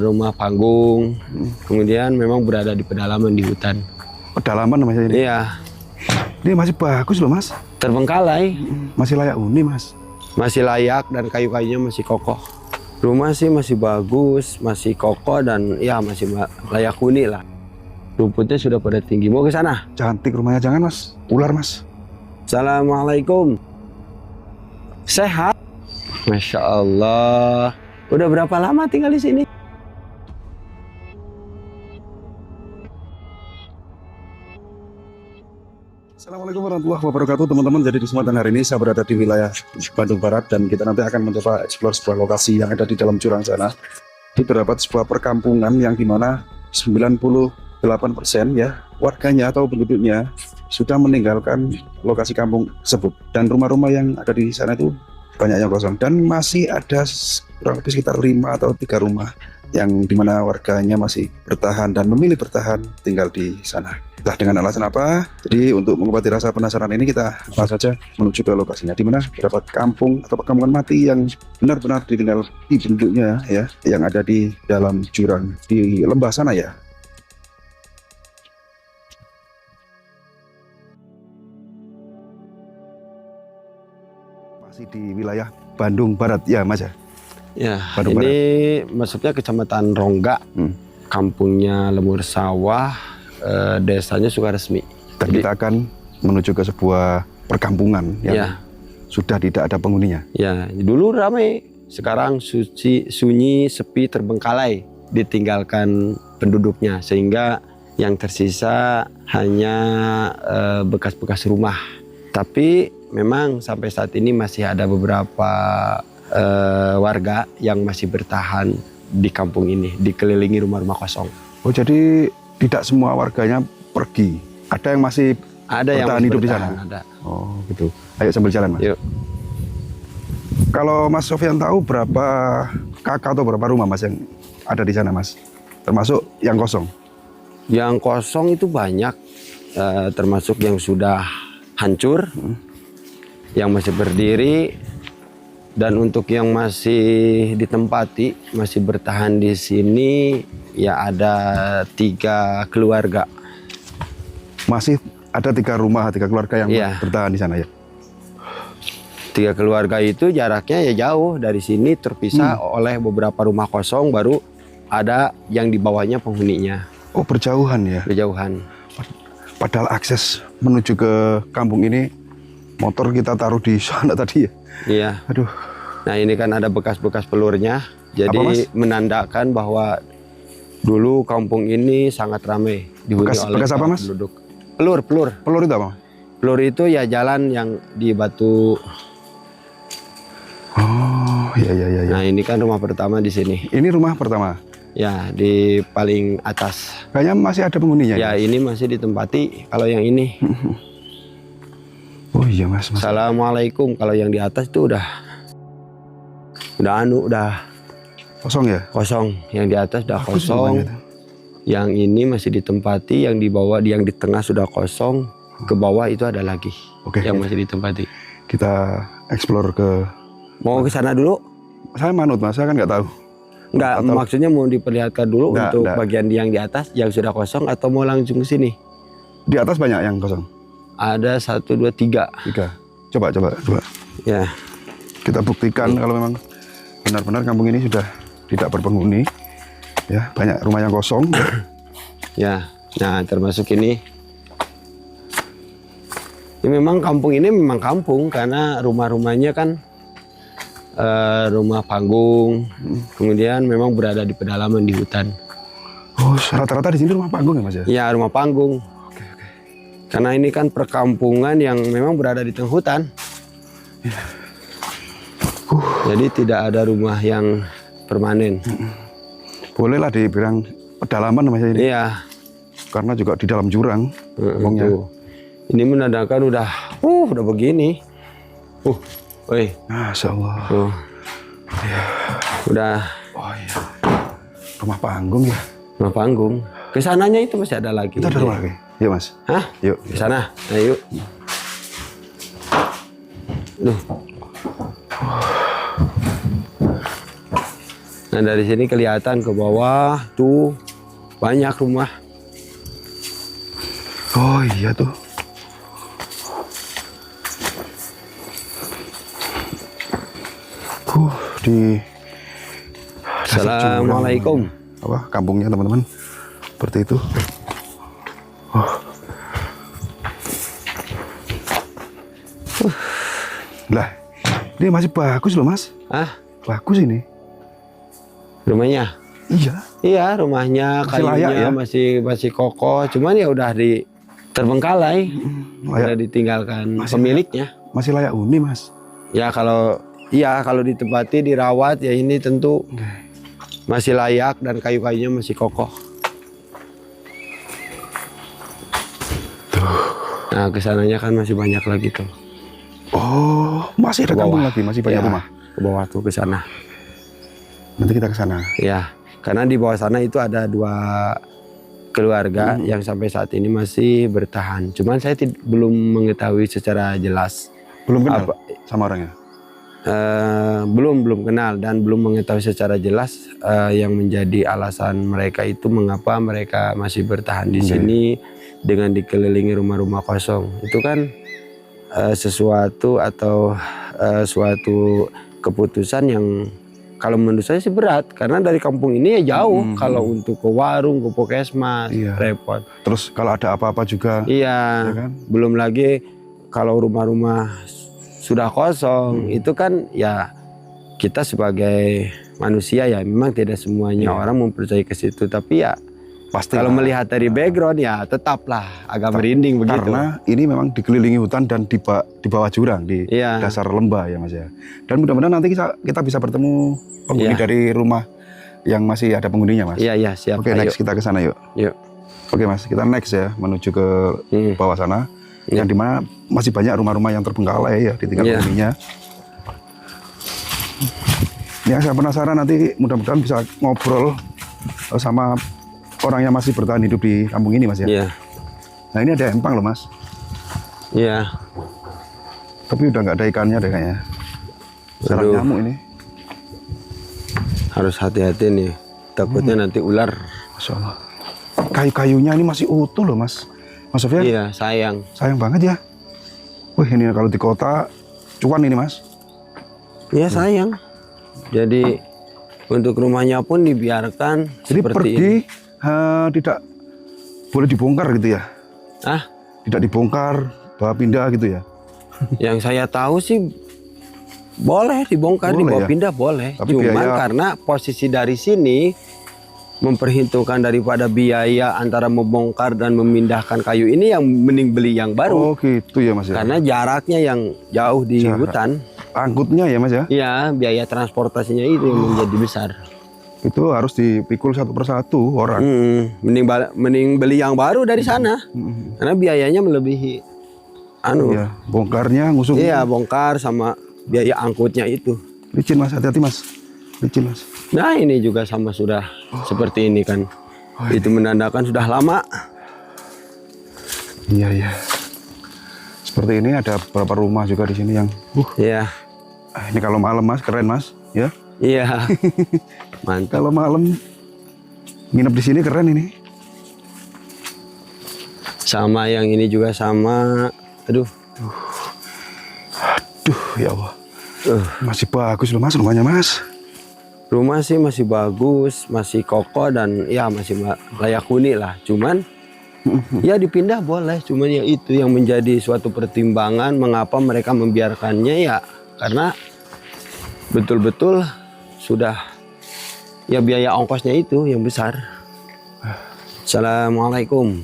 rumah panggung. Kemudian memang berada di pedalaman di hutan. Pedalaman namanya ini? Iya. Ini masih bagus loh mas. Terbengkalai. Masih layak huni mas. Masih layak dan kayu-kayunya masih kokoh. Rumah sih masih bagus, masih kokoh dan ya masih layak huni lah. Rumputnya sudah pada tinggi. Mau ke sana? Cantik rumahnya, jangan mas. Ular mas. Assalamualaikum. Sehat? Masya Allah. Udah berapa lama tinggal di sini? Assalamualaikum warahmatullahi wabarakatuh teman-teman. Jadi di kesempatan hari ini saya berada di wilayah Bandung Barat dan kita nanti akan mencoba eksplor sebuah lokasi yang ada di dalam jurang sana. Itu terdapat sebuah perkampungan yang dimana 98% ya warganya atau penduduknya sudah meninggalkan lokasi kampung tersebut, dan rumah-rumah yang ada di sana itu banyak yang kosong dan masih ada kurang lebih sekitar 5 atau 3 rumah yang dimana warganya masih bertahan dan memilih bertahan tinggal di sana. Nah, dengan alasan apa? Jadi untuk mengobati rasa penasaran ini kita langsung saja menuju ke lokasinya, di mana terdapat kampung atau perkampungan mati yang benar-benar ditinggal di penduduknya ya, yang ada di dalam jurang di lembah sana ya. Masih di wilayah Bandung Barat ya mas ya? Ya, Bandung ini masuknya Kecamatan Rongga, kampungnya Lemur Sawah, desanya Sukaresmi. Dan kita akan menuju ke sebuah perkampungan yang sudah tidak ada penghuninya. Ya, dulu ramai, sekarang sunyi, sepi, terbengkalai, ditinggalkan penduduknya, sehingga yang tersisa hanya bekas-bekas rumah. Tapi memang sampai saat ini masih ada beberapa warga yang masih bertahan di kampung ini, dikelilingi rumah-rumah kosong. Oh, jadi tidak semua warganya pergi, ada yang masih bertahan hidup di sana. Ada. Oh gitu. Ayo sambil jalan mas. Yuk. Kalau Mas Sofyan tahu berapa kakak atau berapa rumah mas yang ada di sana mas, termasuk yang kosong? Yang kosong itu banyak, termasuk yang sudah hancur, yang masih berdiri, dan untuk yang masih ditempati, masih bertahan di sini, ya ada 3 keluarga. Masih ada 3 rumah, 3 keluarga yang bertahan di sana ya? 3 keluarga itu jaraknya ya jauh dari sini, terpisah oleh beberapa rumah kosong, baru ada yang di bawahnya penghuninya. Oh berjauhan ya? Berjauhan. Padahal akses menuju ke kampung ini, motor kita taruh di sana tadi ya? Iya. Aduh. Nah ini kan ada bekas-bekas pelurnya, jadi menandakan bahwa dulu kampung ini sangat ramai dihuni oleh bekas apa mas? Penduduk. Pelur. Pelur itu apa? Pelur itu ya jalan yang di batu. Oh iya. Nah ini kan rumah pertama di sini. Ini rumah pertama? Ya di paling atas. Kayaknya masih ada penghuninya. Ya ini masih ditempati. Kalau yang ini. Oh iya mas. Assalamualaikum. Kalau yang di atas itu udah kosong ya? Kosong. Yang di atas udah Bagus kosong. Gitu. Yang ini masih ditempati. Yang di bawah, yang di tengah sudah kosong. Ke bawah itu ada lagi. Oke. Yang masih ditempati. Kita explore ke. Mau ke sana dulu? Saya manut mas, saya kan nggak tahu. Enggak, maksudnya mau diperlihatkan dulu untuk bagian yang di atas yang sudah kosong, atau mau langsung ke sini? Di atas banyak yang kosong. Ada 1, 2, 3. 3. Coba. Ya. Kita buktikan kalau memang benar-benar kampung ini sudah tidak berpenghuni. Ya, banyak rumah yang kosong. Ya. Nah, termasuk ini. Ini memang kampung ini memang kampung karena rumah-rumahnya kan rumah panggung. Kemudian memang berada di pedalaman di hutan. Oh, rata-rata di sini rumah panggung ya mas ya? Ya, rumah panggung. Oke. Karena ini kan perkampungan yang memang berada di tengah hutan. Jadi tidak ada rumah yang permanen. Bolehlah dibilang pedalaman namanya ini. Iya. Karena juga di dalam jurang. Ini menandakan udah begini. Woi. Masya Allah. Ya. Udah. Oh iya. Rumah panggung ya. Rumah panggung. Kesananya itu masih ada lagi. Itu ada rumah lagi. Yuk mas. Hah? Yuk. Ke sana. Ayo. Duh. Nah dari sini kelihatan ke bawah tuh banyak rumah. Oh iya tuh. Di dasar jurang. Assalamualaikum. Apa kampungnya teman-teman? Seperti itu. Oh. Lah, ini masih bagus loh mas. Ah, Bagus ini. rumahnya? Iya. Iya, rumahnya Masih layak kayunya ya? masih kokoh. Cuman ya udah terbengkalai, udah Layak, ditinggalkan Masih pemiliknya. masih layak huni mas. Ya kalau ditempati dirawat ya ini tentu masih layak dan kayu-kayunya masih kokoh. Nah kesananya kan masih banyak lagi tuh. Oh, masih ada Ke kampung bawah. lagi, masih banyak Ya, rumah. ke bawah tuh ke sana. Nanti kita ke sana. Ya, karena di bawah sana itu ada 2 keluarga yang sampai saat ini masih bertahan. Cuman saya belum mengetahui secara jelas. Belum kenal Apa? sama orangnya? Belum kenal dan belum mengetahui secara jelas yang menjadi alasan mereka itu mengapa mereka masih bertahan di sini dengan dikelilingi rumah-rumah kosong. Itu kan sesuatu atau suatu keputusan yang kalau menurut saya sih berat karena dari kampung ini ya jauh. Kalau untuk ke warung, ke puskesmas repot. Terus kalau ada apa-apa juga. Iya, Ya kan? belum lagi kalau rumah-rumah sudah kosong itu kan ya kita sebagai manusia ya memang tidak semuanya orang mempercayai ke situ, tapi ya Pasti kalau melihat dari background ya tetaplah agak merinding begitu. Karena ini memang dikelilingi hutan dan di bawah jurang di Iya. dasar lembah ya mas ya. Dan mudah-mudahan nanti kita bisa bertemu penghuni dari rumah yang masih ada penghuninya mas. Iya siap. Oke, next kita ke sana yuk. Yuk. Oke mas, kita next ya menuju ke bawah sana. Yang dimana masih banyak rumah-rumah yang terbengkalai ya ditinggal penghuninya. Yang saya penasaran nanti mudah-mudahan bisa ngobrol sama orang yang masih bertahan hidup di kampung ini mas ya. Iya. Nah ini ada empang loh mas. Iya. Tapi udah nggak ada ikannya deh kayaknya. Sarang Aduh. nyamuk ini. Harus hati-hati nih. Takutnya nanti ular. Masya Allah. Kayu-kayunya ini masih utuh loh mas. Mas Sofyan. Iya sayang. Sayang banget ya. Wih ini kalau di kota cuan ini mas. Iya sayang. Jadi untuk rumahnya pun dibiarkan Jadi seperti pergi ini. Tidak boleh dibongkar gitu ya. Ah, Tidak dibongkar, bawa pindah gitu ya. yang saya tahu sih boleh dibongkar, Boleh dibawa ya? pindah boleh. Tapi Cuman biaya- karena posisi dari sini memperhitungkan daripada biaya antara membongkar dan memindahkan kayu ini yang mending beli yang baru. Oh gitu ya mas ya. Karena jaraknya yang jauh di Jarak. hutan. Angkutnya ya mas ya. Iya, biaya transportasinya itu yang menjadi besar. Itu harus dipikul satu persatu orang. Mending beli yang baru dari sana. Karena biayanya melebihi Iya, bongkarnya ngusung. Iya, bongkar sama biaya angkutnya itu. Licin mas, hati-hati mas. Licin mas. Nah, ini juga sama sudah seperti ini kan. Itu menandakan sudah lama. Iya. Seperti ini ada beberapa rumah juga di sini yang. Iya. Ini kalau malam mas, keren mas. Ya. Iya. Mantap. Kalau malam nginep di sini keren ini. Sama yang ini juga sama. Aduh. Aduh, ya Allah. Masih bagus loh mas rumahnya mas. Rumah sih masih bagus, masih kokoh dan ya masih layak huni lah. Cuman ya dipindah boleh. Cuman ya itu yang menjadi suatu pertimbangan mengapa mereka membiarkannya ya karena betul-betul sudah ya biaya ongkosnya itu yang besar. Assalamualaikum.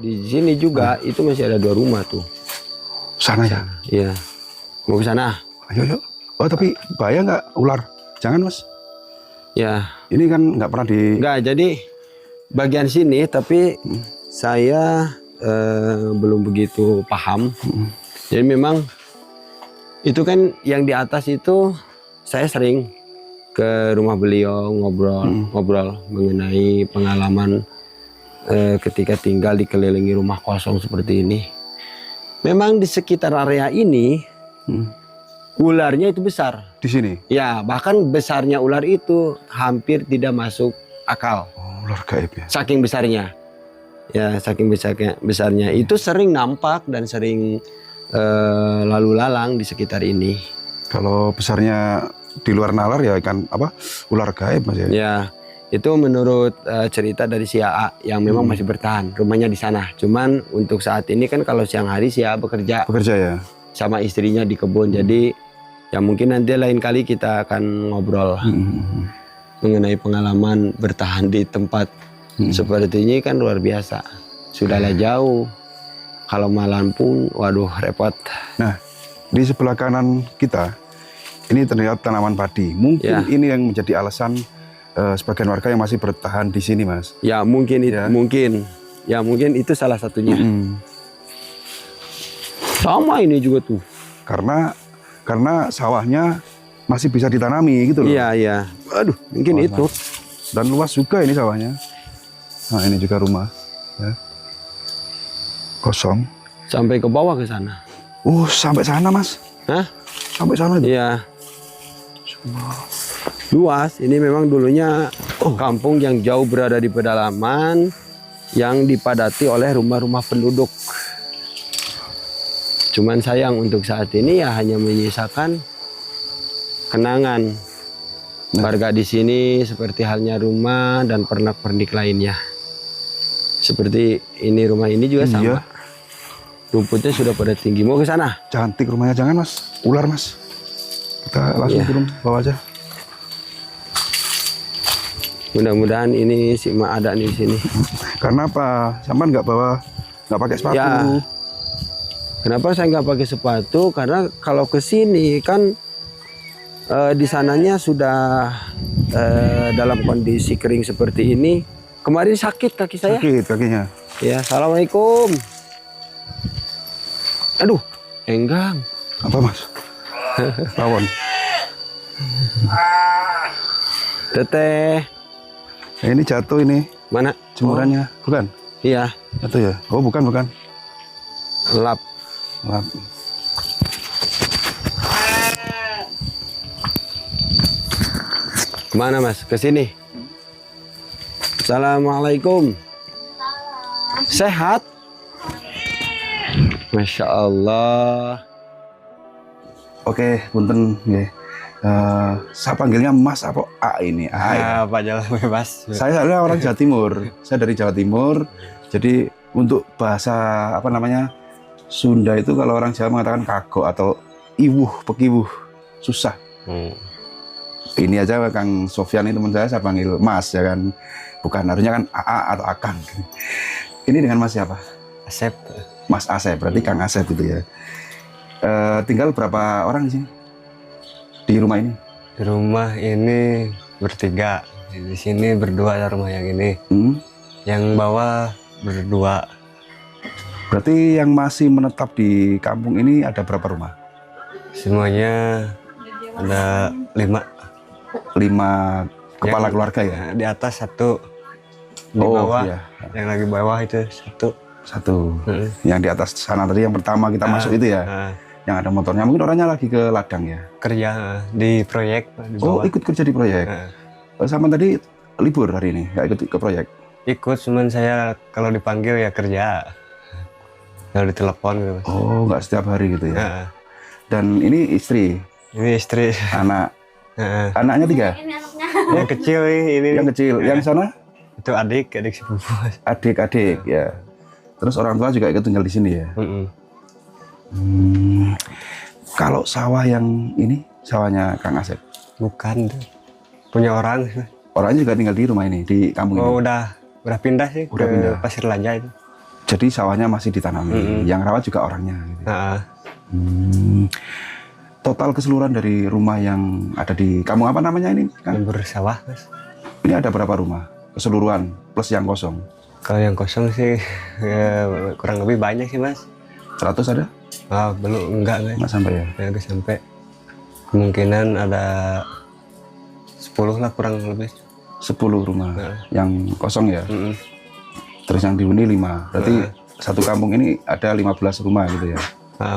Di sini juga itu masih ada 2 rumah tuh. Sana ya. Iya. Mau ke sana? Ayo yuk. Oh tapi bahaya nggak ular? Jangan mas. Ya. Ini kan nggak pernah di. Enggak, jadi bagian sini tapi saya belum begitu paham. Jadi memang itu kan yang di atas itu saya sering ke rumah beliau ngobrol mengenai pengalaman ketika tinggal dikelilingi rumah kosong seperti ini. Memang di sekitar area ini ularnya itu besar. Di sini? Ya, bahkan besarnya ular itu hampir tidak masuk akal. Oh, ular gaib ya? Saking besarnya. Ya, saking besarnya. Itu sering nampak dan sering lalu lalang di sekitar ini. Kalau besarnya di luar nalar ya kan apa ular gaib Mas ya? Ya, itu menurut cerita dari si AA yang memang masih bertahan rumahnya di sana. Cuman untuk saat ini kan kalau siang hari si AA bekerja ya? sama istrinya di kebun. Jadi ya mungkin nanti lain kali kita akan ngobrol mengenai pengalaman bertahan di tempat seperti ini kan luar biasa. Sudahlah jauh. Kalau malam pun, waduh repot. Nah, di sebelah kanan kita ini terlihat tanaman padi. Mungkin ini yang menjadi alasan sebagian warga yang masih bertahan di sini, Mas. Ya mungkin itu, mungkin itu salah satunya. Sama ini juga tuh. Karena sawahnya masih bisa ditanami gitu loh. Iya. Aduh, mungkin itu. Dan luas juga ini sawahnya. Nah, ini juga rumah. Ya. Kosong. Sampai ke bawah ke sana. Sampai sana, Mas. Hah? Sampai sana itu. Iya. Luas. Ini memang dulunya kampung yang jauh berada di pedalaman yang dipadati oleh rumah-rumah penduduk. Cuman sayang untuk saat ini ya hanya menyisakan kenangan warga di sini seperti halnya rumah dan pernak-pernik lainnya. Seperti ini rumah ini juga sama. Iya. Rumputnya sudah pada tinggi. Mau ke sana? Cantik rumahnya, jangan Mas. Ular Mas. Kita langsung turun bawah aja. Mudah-mudahan ini si Ma ada di sini. Karena apa? Sampan nggak pakai sepatu. Ya. Kenapa saya nggak pakai sepatu? Karena kalau ke sini kan di sananya sudah dalam kondisi kering seperti ini. Kemarin sakit kaki saya. Sakit kakinya. Ya, assalamualaikum. Aduh, enggang. Apa Mas? Tawon. Teteh. Ini jatuh ini. Mana? Jemurannya. Bukan? Iya. Jatuh ya? Oh bukan. Lap. Kemana Mas? Ke sini. Assalamualaikum. Sehat? Masya Allah. Oke, punten nggih. Saya panggilnya Mas apa A ini? A. Pak Jalan bebas. Saya adalah orang Jawa Timur. Saya dari Jawa Timur. Jadi untuk bahasa Sunda itu kalau orang Jawa mengatakan kagok atau iwuh, pekiwuh, susah. Ini aja Kang Sofyan ini teman saya panggil Mas ya kan. Bukan harusnya kan AA atau Akang. Ini dengan Mas siapa? Asep. Mas Asep, berarti Kang Asep itu ya. Tinggal berapa orang di sini? Di rumah ini? Di rumah ini bertiga. Di sini berdua ada rumah yang ini. Yang bawah berdua. Berarti yang masih menetap di kampung ini ada berapa rumah? Semuanya ada 5. 5 kepala keluarga ya? Di atas 1. Di bawah. Iya. Yang lagi bawah itu 1. 1. Yang di atas sana tadi yang pertama kita masuk itu ya? Yang ada motornya. Mungkin orangnya lagi ke ladang ya? Kerja di proyek. Di bawah. Ikut kerja di proyek? Sama tadi libur hari ini? Nggak ikut ke proyek? Ikut, cuman saya kalau dipanggil ya kerja. Kalau ditelepon gitu. Oh, nggak setiap hari gitu ya? Dan ini istri? Ini istri. Anak? Anaknya 3? Ini anaknya. Yang kecil ini. Yang kecil. Yang sana? Itu adik sepupu. Adik ya. Terus orang tua juga ikut tinggal di sini ya? Kalau sawah yang ini, sawahnya Kang Asep? Bukan, punya orang. Orangnya juga tinggal di rumah ini, di kampung ini? Udah pindah sih udah ke pindah. Pasir Lanja itu. Jadi sawahnya masih ditanami, yang rawat juga orangnya gitu. Total keseluruhan dari rumah yang ada di kampung apa namanya ini? Kang? Bersawah, Mas. Ini ada berapa rumah? Keseluruhan, plus yang kosong? Kalau yang kosong sih ya, kurang lebih banyak sih Mas. 100 ada? Belum, enggak Nggak sampai ya? Enggak sampai. Kemungkinan ada 10 lah kurang lebih. 10 rumah yang kosong ya. Mm-mm. Terus yang dihuni 5. Berarti satu kampung ini ada 15 rumah gitu ya.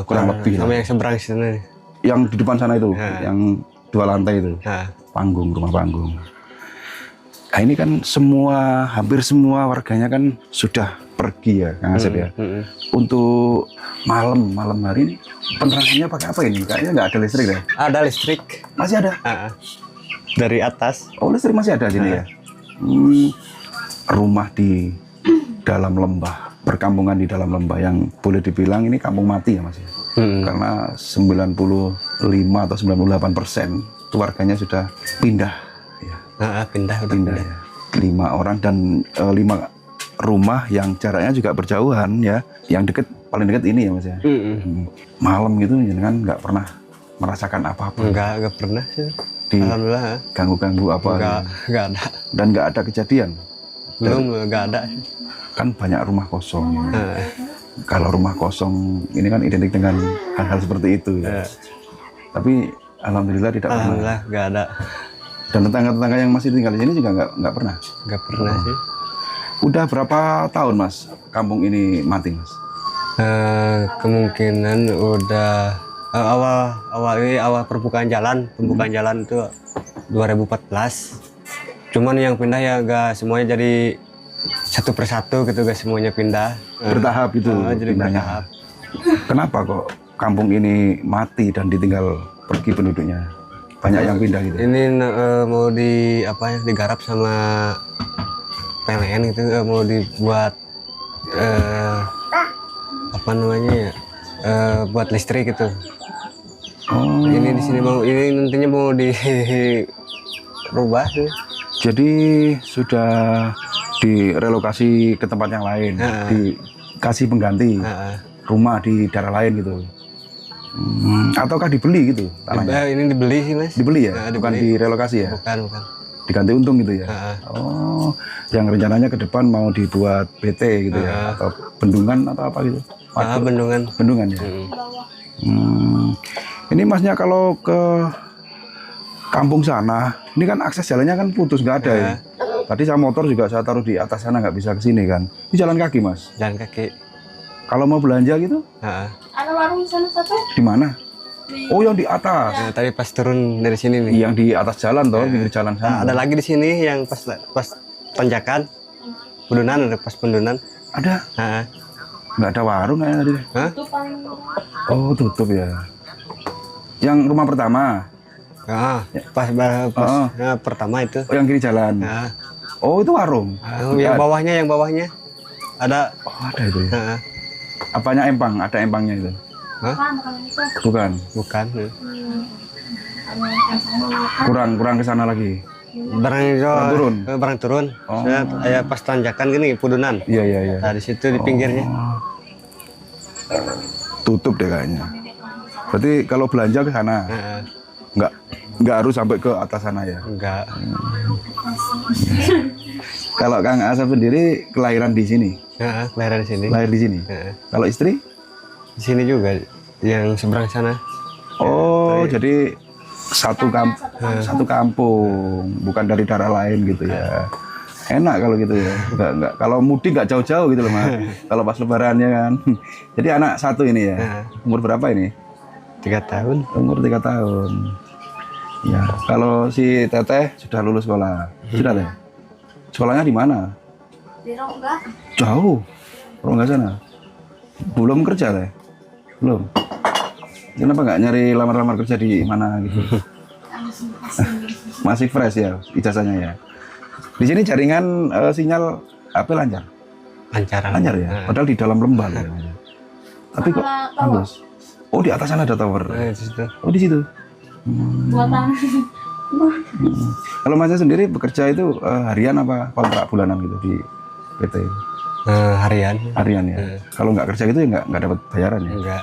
Kurang lebih sama lah. yang seberang sini. Yang di depan sana itu, yang 2 lantai itu. Nah, Panggung, rumah panggung. Nah ini kan hampir semua warganya kan sudah pergi ya, Kang Asep ya. Untuk malam hari ini penerangannya pakai apa ini? Kayaknya nggak ada listrik ya? ada listrik. Masih ada? Dari atas. Oh listrik masih ada sini ya? Rumah di dalam lembah, perkampungan di dalam lembah yang boleh dibilang ini kampung mati ya Mas ya? Karena 95 atau 98% keluarganya sudah pindah ya. Pindah. Ya. 5 orang dan 5 rumah yang jaraknya juga berjauhan ya. Yang paling dekat ini ya Mas ya. Malam gitu jangan nggak pernah merasakan apa-apa. Enggak pernah sih. Alhamdulillah. Ganggu-ganggu apa? Enggak ada. Dan nggak ada kejadian. Enggak ada. Kan banyak rumah kosong. Ya. Kalau rumah kosong ini kan identik dengan hal-hal seperti itu ya. Tapi alhamdulillah tidak pernah. Alhamdulillah nggak ada. Dan tetangga-tetangga yang masih tinggal di sini juga nggak pernah. Nggak pernah sih. Udah berapa tahun Mas kampung ini mati Mas? Kemungkinan udah awal pembukaan jalan itu 2014. Cuman yang pindah ya gak semuanya jadi satu persatu gitu, gak semuanya pindah. Bertahap itu jadi pindahnya. bertahap. Kenapa kok kampung ini mati dan ditinggal pergi penduduknya? Banyak yang pindah gitu. Ini mau digarap sama PLN gitu, mau dibuat buat listrik gitu. Ini di sini nantinya mau dirubah tuh. Jadi sudah direlokasi ke tempat yang lain, dikasih pengganti rumah di daerah lain gitu. Ataukah dibeli gitu tanahnya? Ini dibeli sih Mas. Dibeli ya? Bukan direlokasi ya? Bukan. Diganti untung gitu ya? Oh, yang rencananya ke depan mau dibuat BT gitu ya? Atau bendungan atau apa gitu? Bendungan. Bendungan ya? Ini Masnya kalau ke kampung sana, ini kan akses jalannya kan putus, nggak ada ya? Tadi saya motor juga saya taruh di atas sana, nggak bisa ke sini kan? Ini jalan kaki Mas? Jalan kaki. Kalau mau belanja gitu? Ada warung di sana satu. Di mana? Oh yang di atas. Nah, tadi pas turun dari sini nih. Yang di atas jalan toh, pinggir jalan sana. Ada lagi di sini yang pas tanjakan. Pendunan, ada pas pendunan. Ada? Nggak ada warung kayaknya tadi. Oh tutup ya. Yang rumah pertama? Pertama itu. Oh yang kiri jalan? Oh itu warung? Yang bawahnya. Ada. Oh ada itu ya? Apanya empang? Ada empangnya itu? Bukan. Kurang ke sana lagi. Barang turun. Saya pas tanjakan gini pudunan. Iya. Nah, di situ di pinggirnya. Tutup deh kayaknya. Berarti kalau belanja ke sana nggak harus sampai ke atas sana ya? Enggak. Kalau Kang Asep sendiri kelahiran di sini? Kelahiran di sini. Lahir di sini. Kalau istri? Di sini juga, yang seberang sana. Oh, jadi satu kampung, bukan dari daerah lain gitu ya. Enak kalau gitu ya. Enggak. Kalau mudik nggak jauh-jauh gitu loh Mas. Kalau pas lebarannya kan. Jadi anak satu ini ya. Umur berapa ini? 3 tahun. Umur 3 tahun. Ya, kalau si Teteh sudah lulus sekolah. Sudah Teh? Sekolahnya di mana? Di Rongga. Jauh. Rongga sana. Belum kerja Teh? Belum. Kenapa nggak nyari lamar-lamar kerja di mana gitu? Masih fresh ya ijazahnya ya. Di sini jaringan sinyal HP lancar. Lancar ya. Padahal di dalam lembah ya. Tapi kok bagus. Oh di atas sana ada tower. Oh di situ. Buatan. Kalau Masnya sendiri bekerja itu harian apa kontrak bulanan gitu di PT? Harian. Harian ya. Kalau nggak kerja gitu ya nggak dapat bayaran ya? Enggak.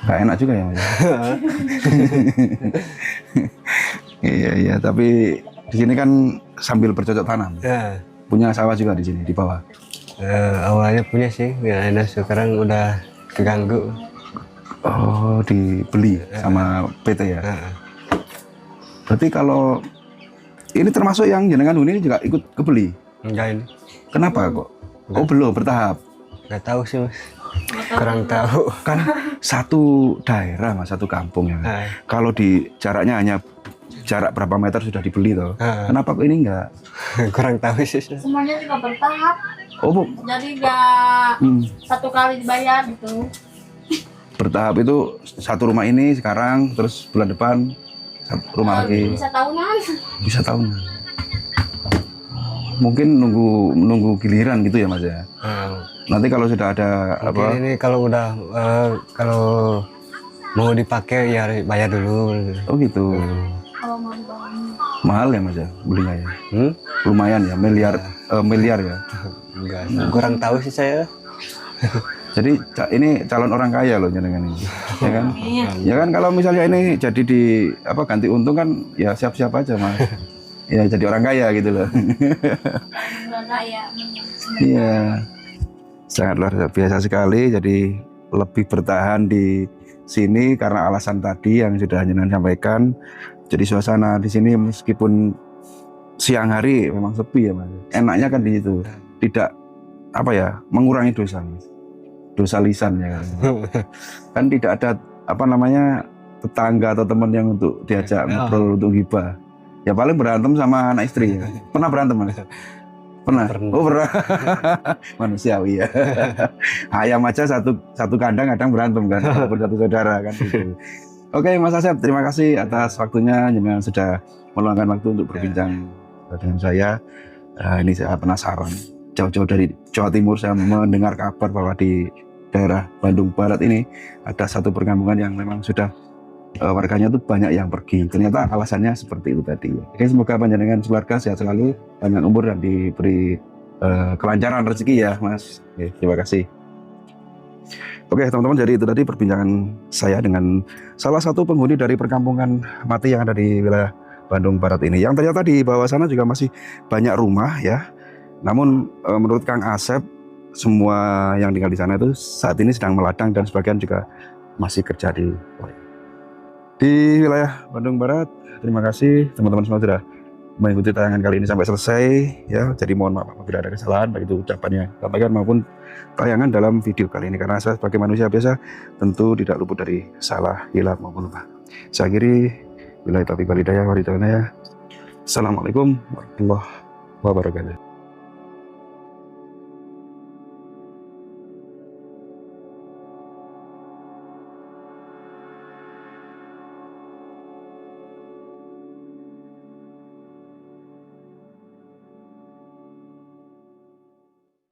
Nggak enak juga ya Mas. Iya. Tapi di sini kan sambil bercocok tanam. Punya sawah juga di sini di bawah. Awalnya punya sih, ya sekarang udah keganggu. Oh dibeli sama PT ya? Berarti kalau ini termasuk yang jenengan huni juga ikut kebeli. Enggak ini. Kenapa kok? Oh belum bertahap. Nggak tahu sih mas. Kurang tahu. Kan satu daerah mas, satu kampung ya. Ah, Kalau di jaraknya hanya jarak berapa meter sudah dibeli toh. ah. Kenapa kok ini enggak? Kurang tahu sih. Semuanya juga bertahap. Oh bu, Jadi gak hmm, satu kali dibayar gitu. bertahap itu satu rumah ini sekarang, terus bulan depan satu rumah lagi. Bisa tahunan. Bisa tahunan. Mungkin nunggu giliran gitu ya mas ya. Ah, Nanti kalau sudah ada mungkin apa? ini kalau udah kalau mau dipakai ya bayar dulu. Oh gitu. Kalau mau dibangun. Mahal ya mas ya belinya ya. Hmm? Lumayan ya, miliar ya. Enggak, kurang tahu sih saya. Jadi ini calon orang kaya loh jenengan ini, ya kan? Iya. Ya kan kalau misalnya ini jadi di apa ganti untung kan ya siap-siap aja mas. Ya jadi orang kaya gitu loh. Udah kaya. Iya. Sangat luar biasa sekali. Jadi lebih bertahan di sini karena alasan tadi yang sudah jenengan sampaikan. Jadi suasana di sini meskipun siang hari memang sepi ya mas. Enaknya kan di situ. Tidak apa ya mengurangi dosa mas. Dosa lisan ya kan. Kan tidak ada apa namanya tetangga atau teman yang untuk diajak ngobrol untuk gibah. Ya paling berantem sama anak istri ya. Pernah berantem mas? Pernah? Pernah. Oh pernah. Manusiawi ya. Ayam aja satu kandang kadang berantem kan, walaupun satu saudara kan. Gitu. Oke Mas Asep, terima kasih atas waktunya yang sudah meluangkan waktu untuk berbincang dengan saya. Ini saya penasaran. Jauh-jauh dari Jawa Timur saya mendengar kabar bahwa di daerah Bandung Barat ini ada satu perkampungan yang memang sudah warganya tuh banyak yang pergi. Ternyata alasannya seperti itu tadi. Oke, semoga panjenengan keluarga sehat selalu, panjang umur dan diberi kelancaran rezeki ya, Mas. Oke, terima kasih. Oke, teman-teman, jadi itu tadi perbincangan saya dengan salah satu penghuni dari perkampungan mati yang ada di wilayah Bandung Barat ini. Yang ternyata di bawah sana juga masih banyak rumah ya. Namun menurut Kang Asep, semua yang tinggal di sana itu saat ini sedang meladang dan sebagian juga masih kerja di wilayah Bandung Barat. Terima kasih teman-teman semua sudah mengikuti tayangan kali ini sampai selesai ya. Jadi mohon maaf apabila ada kesalahan baik itu ucapannya sampaikan maupun tayangan dalam video kali ini, karena saya sebagai manusia biasa tentu tidak luput dari salah, hilaf maupun lupa. Saya akhiri, billahi taufiq wal hidayah. Assalamualaikum warahmatullahi wabarakatuh.